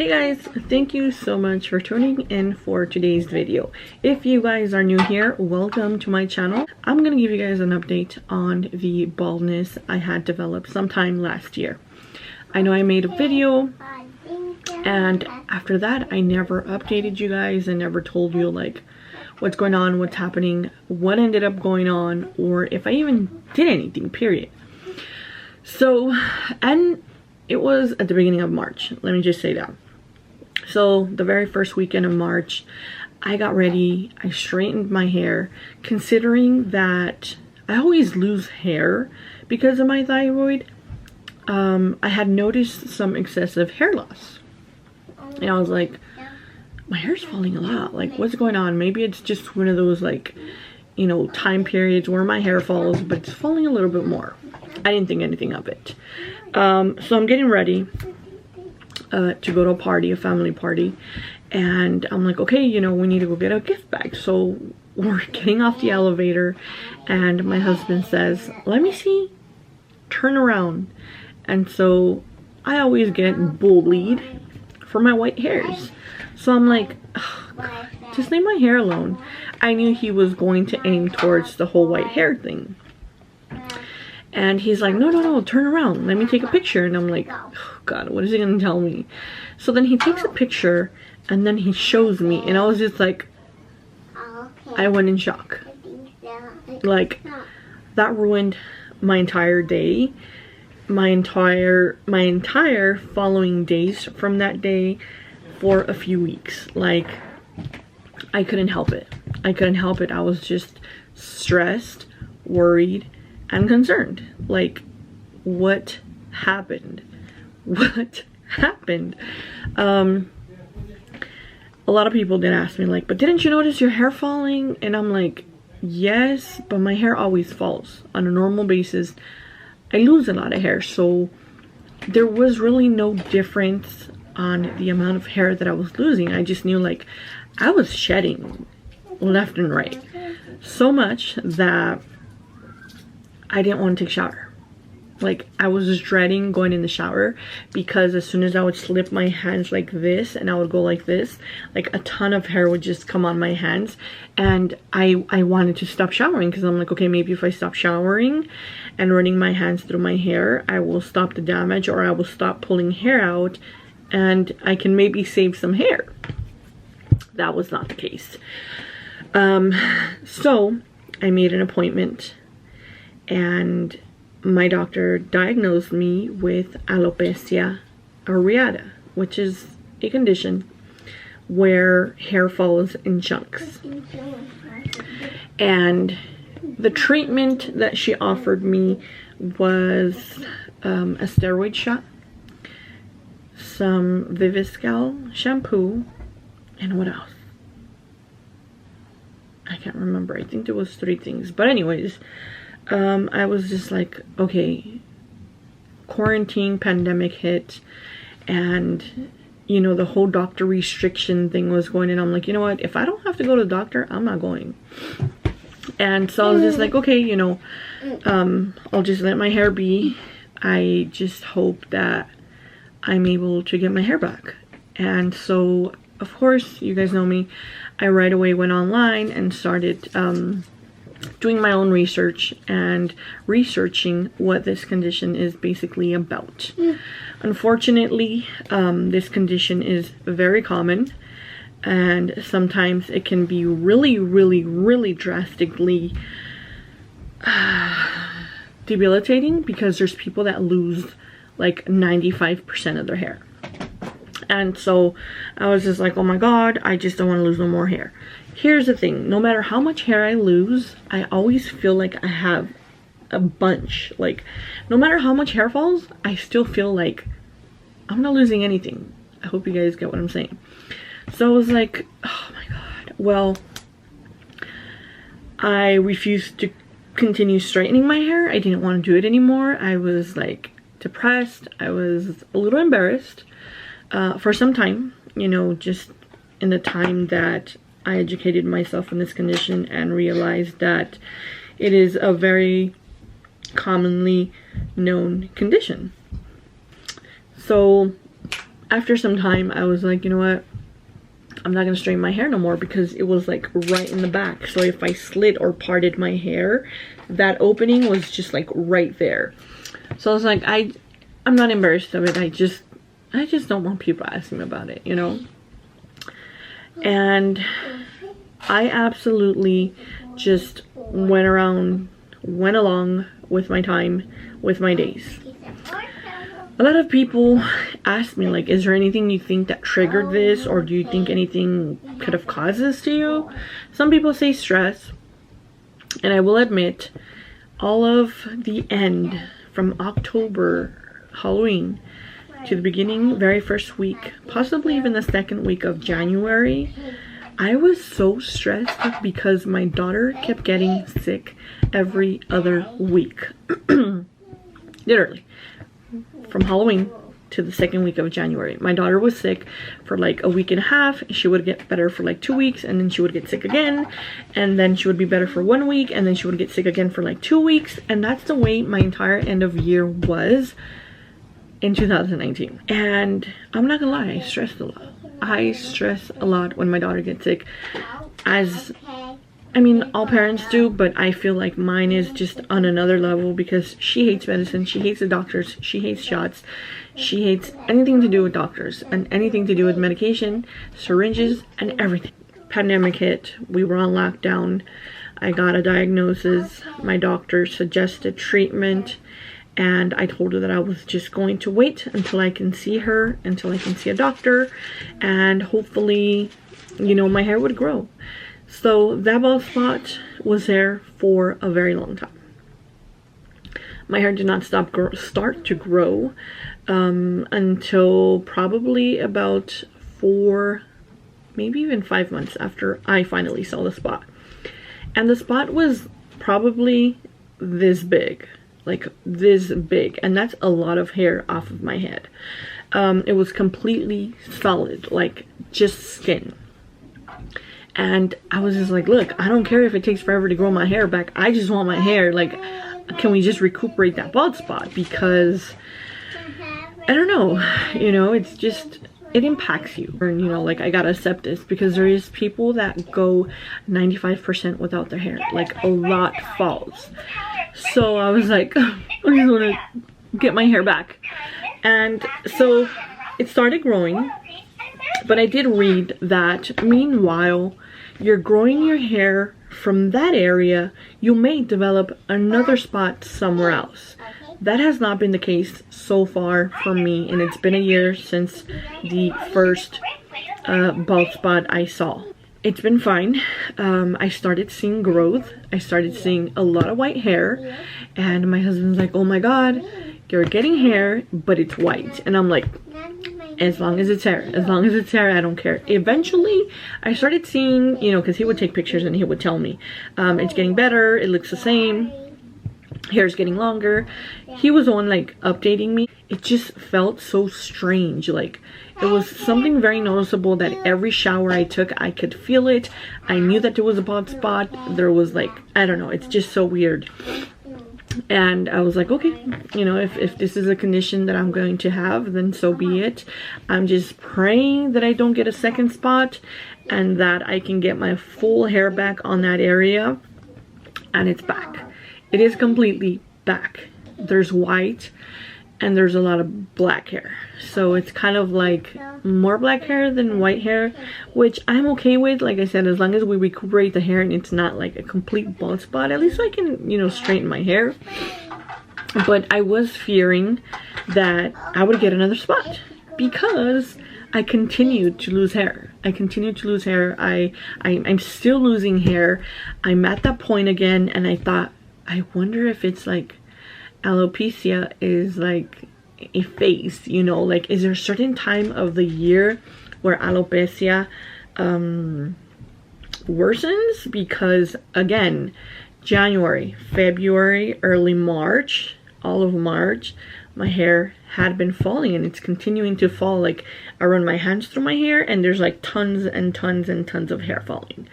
Hey guys, thank you so much for tuning in for today's video. If you guys are new here, welcome to my channel. I'm gonna give you guys an update on the baldness I had developed sometime last year. I know I made a video and after that I never updated you guys and never told you like what's going on, what's happening, what ended up going on, or if I even did anything, period. So, and it was at the beginning of March, let me just say that. So the very first weekend of March, I got ready, I straightened my hair, considering that I always lose hair because of my thyroid. I had noticed some excessive hair loss. And I was like, my hair's falling a lot, like what's going on? Maybe it's just one of those like, you know, time periods where my hair falls, but it's falling a little bit more. I didn't think anything of it. So I'm getting ready to go to a party, a family party, and I'm like, okay, you know, we need to go get a gift bag. So we're getting off the elevator and my husband says, let me see, turn around. And so I always get bullied for my white hairs, so I'm like, oh, God, just leave my hair alone. I knew he was going to aim towards the whole white hair thing. And he's like, no, turn around, let me take a picture. And I'm like, oh God, what is he gonna tell me? So then he takes a picture and then he shows me, and I was just like, I went in shock. Like, that ruined my entire day, my entire following days from that day for a few weeks. Like, I couldn't help it. I couldn't help it. I was just stressed, worried, and concerned. Like, what happened? What happened? A lot of people did ask me like, but didn't you notice your hair falling? And I'm like, yes, but my hair always falls on a normal basis. I lose a lot of hair, so there was really no difference on the amount of hair that I was losing. I just knew like I was shedding left and right, so much that I didn't want to take a shower. Like, I was just dreading going in the shower because as soon as I would slip my hands like this and I would go like this, like a ton of hair would just come on my hands. And I wanted to stop showering because I'm like, okay, maybe if I stop showering and running my hands through my hair, I will stop the damage, or I will stop pulling hair out and I can maybe save some hair. That was not the case. So I made an appointment and my doctor diagnosed me with alopecia areata, which is a condition where hair falls in chunks. And the treatment that she offered me was a steroid shot, some Viviscal shampoo, and what else? I can't remember. I think there was 3 things. But anyways, I was just like, okay, quarantine, pandemic hit, and you know, the whole doctor restriction thing was going, and I'm like, you know what, if I don't have to go to the doctor, I'm not going. And so I was just like, okay, you know, I'll just let my hair be. I just hope that I'm able to get my hair back. And so, of course, you guys know me, I right away went online and started doing my own research and researching what this condition is basically about. Unfortunately, this condition is very common, and sometimes it can be really drastically debilitating, because there's people that lose like 95% of their hair. And so I was just like, oh my God, I just don't want to lose no more hair. Here's the thing, no matter how much hair I lose, I always feel like I have a bunch. Like, no matter how much hair falls, I still feel like I'm not losing anything. I hope you guys get what I'm saying. So I was like, oh my God. Well, I refused to continue straightening my hair. I didn't want to do it anymore. I was like depressed. I was a little embarrassed for some time, you know, just in the time that I educated myself in this condition and realized that it is a very commonly known condition. So after some time, I was like, you know what? I'm not gonna straighten my hair no more because it was like right in the back. So if I slit or parted my hair, that opening was just like right there. So I was like, I'm not embarrassed of it. I just don't want people asking me about it, you know? And I absolutely just went along with my time, with my days. A lot of people ask me, like, is there anything you think that triggered this, or do you think anything could have caused this to you? Some people say stress, and I will admit, all of the end from October, Halloween, to the beginning, very first week, possibly even the second week of January, I was so stressed because my daughter kept getting sick every other week. Literally. From Halloween to the second week of January. My daughter was sick for like a week and a half. She would get better for like 2 weeks, and then she would get sick again, and then she would be better for 1 week, and then she would get sick again for like 2 weeks. And that's the way my entire end of year was in 2019. And I'm not gonna lie, I stressed a lot. I stress a lot when my daughter gets sick, as I mean, all parents do, but I feel like mine is just on another level because she hates medicine, she hates the doctors, she hates shots, she hates anything to do with doctors and anything to do with medication, syringes, and everything. Pandemic hit, we were on lockdown, I got a diagnosis, my doctor suggested treatment, and I told her that I was just going to wait until I can see her, until I can see a doctor, and hopefully, you know, my hair would grow. So that bald spot was there for a very long time. My hair did not start to grow until probably about 4, maybe even 5 months after I finally saw the spot. And the spot was probably this big, like this big, and that's a lot of hair off of my head. It was completely solid, like just skin. And I was just like, look, I don't care if it takes forever to grow my hair back. I just want my hair, like, can we just recuperate that bald spot? Because, I don't know, you know, it's just, it impacts you. And, you know, like, I gotta accept this because there is people that go 95% without their hair. Like, a lot falls. So I was like, I just wanna get my hair back. And so it started growing. But I did read that meanwhile you're growing your hair from that area, you may develop another spot somewhere else. That has not been the case so far for me, and it's been a year since the first bald spot I saw. It's been fine. I started seeing growth. I started seeing a lot of white hair, and my husband's like, oh my god, you're getting hair, but it's white. And I'm like, as long as it's hair, as long as it's hair, I don't care. Eventually I started seeing, you know, because he would take pictures and he would tell me it's getting better, it looks the same, hair's getting longer. He was on like updating me. It just felt so strange. Like, it was something very noticeable that every shower I took, I could feel it. I knew that there was a bald spot. There was like, I don't know, it's just so weird. And I was like, okay, you know, if this is a condition that I'm going to have, then so be it. I'm just praying that I don't get a second spot and that I can get my full hair back on that area. And it's back. It is completely back. There's white and there's a lot of black hair. So it's kind of like more black hair than white hair, which I'm okay with. Like I said, as long as we recuperate the hair and it's not like a complete bald spot, at least I can, you know, straighten my hair. But I was fearing that I would get another spot because I continued to lose hair. I continued to lose hair. I'm still losing hair. I'm at that point again, and I thought, I wonder if it's like alopecia is like a phase, you know, like is there a certain time of the year where alopecia worsens? Because again, January, February, early March, all of March, my hair had been falling, and it's continuing to fall. Like, I run my hands through my hair and there's like tons and tons and tons of hair falling.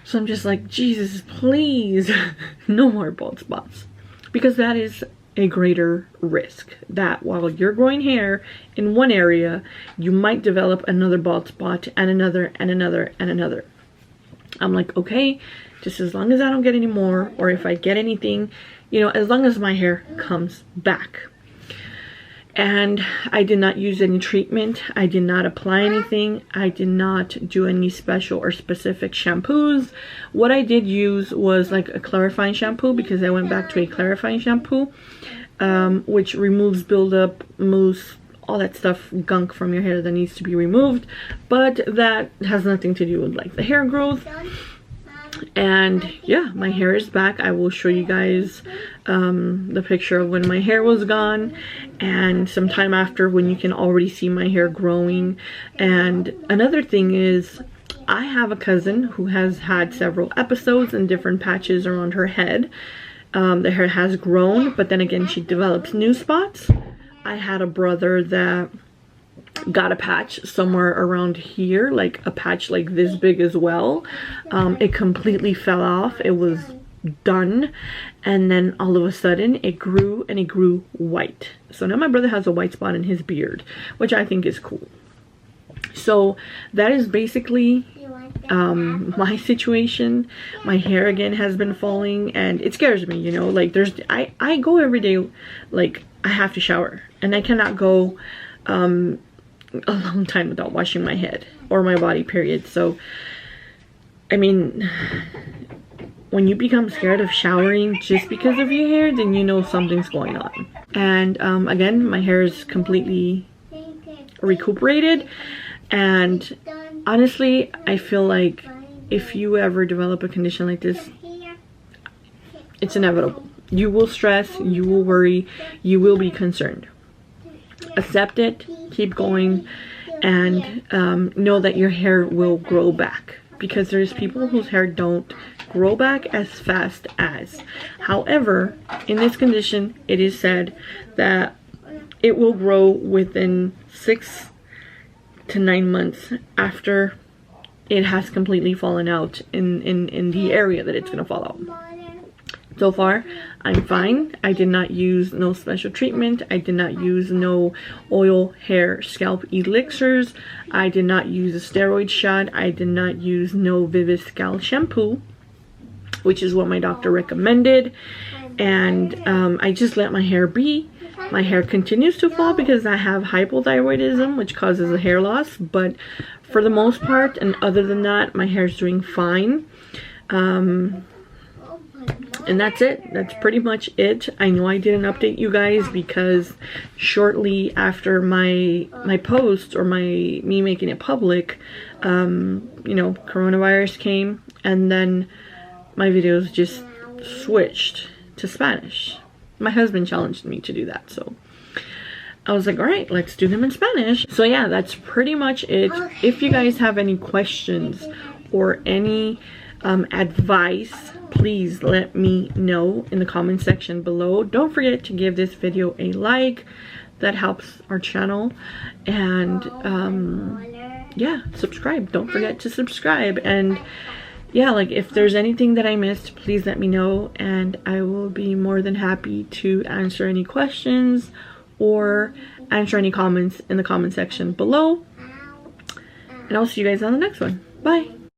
So I'm just like, Jesus, please, no more bald spots. Because that is a greater risk that while you're growing hair in one area, you might develop another bald spot and another and another and another. I'm like, okay, just as long as I don't get any more, or if I get anything, you know, as long as my hair comes back. And I did not use any treatment. I did not apply anything. I did not do any special or specific shampoos. What I did use was like a clarifying shampoo, because I went back to a clarifying shampoo, which removes buildup, mousse, all that stuff, gunk from your hair that needs to be removed. But that has nothing to do with like the hair growth. And yeah, my hair is back. I will show you guys the picture of when my hair was gone and some time after, when you can already see my hair growing. And another thing is, I have a cousin who has had several episodes and different patches around her head. The hair has grown, but then again she develops new spots. I had a brother that got a patch somewhere around here, like a patch like this big as well. It completely fell off. It was done, and then all of a sudden it grew, and it grew white. So now my brother has a white spot in his beard, which I think is cool. So that is basically my situation. My hair again has been falling, and it scares me, you know, like I go every day, like I have to shower, and I cannot go a long time without washing my head or my body, period. So I mean, when you become scared of showering just because of your hair, then you know something's going on. And again, my hair is completely recuperated, and honestly, I feel like if you ever develop a condition like this, it's inevitable. You will stress, you will worry, you will be concerned. Accept it, keep going, and know that your hair will grow back, because there's people whose hair don't grow back as fast as. However, in this condition, it is said that it will grow within 6 to 9 months after it has completely fallen out in the area that it's going to fall out. So far, I'm fine. I did not use no special treatment. I did not use no oil, hair, scalp elixirs. I did not use a steroid shot. I did not use no Viviscal shampoo, which is what my doctor recommended. And I just let my hair be. My hair continues to fall because I have hypothyroidism, which causes a hair loss. But for the most part, and other than that, my hair is doing fine. And that's it. That's pretty much it. I know I didn't update you guys because shortly after my post, or me making it public, you know, coronavirus came, and then my videos just switched to Spanish. My husband challenged me to do that, so I was like, all right, let's do them in Spanish. So yeah, that's pretty much it. If you guys have any questions or any advice, please let me know in the comment section below. Don't forget to give this video a like. That helps our channel. And yeah, subscribe. Don't forget to subscribe. And yeah, like if there's anything that I missed, please let me know, and I will be more than happy to answer any questions or answer any comments in the comment section below. And I'll see you guys on the next one. Bye.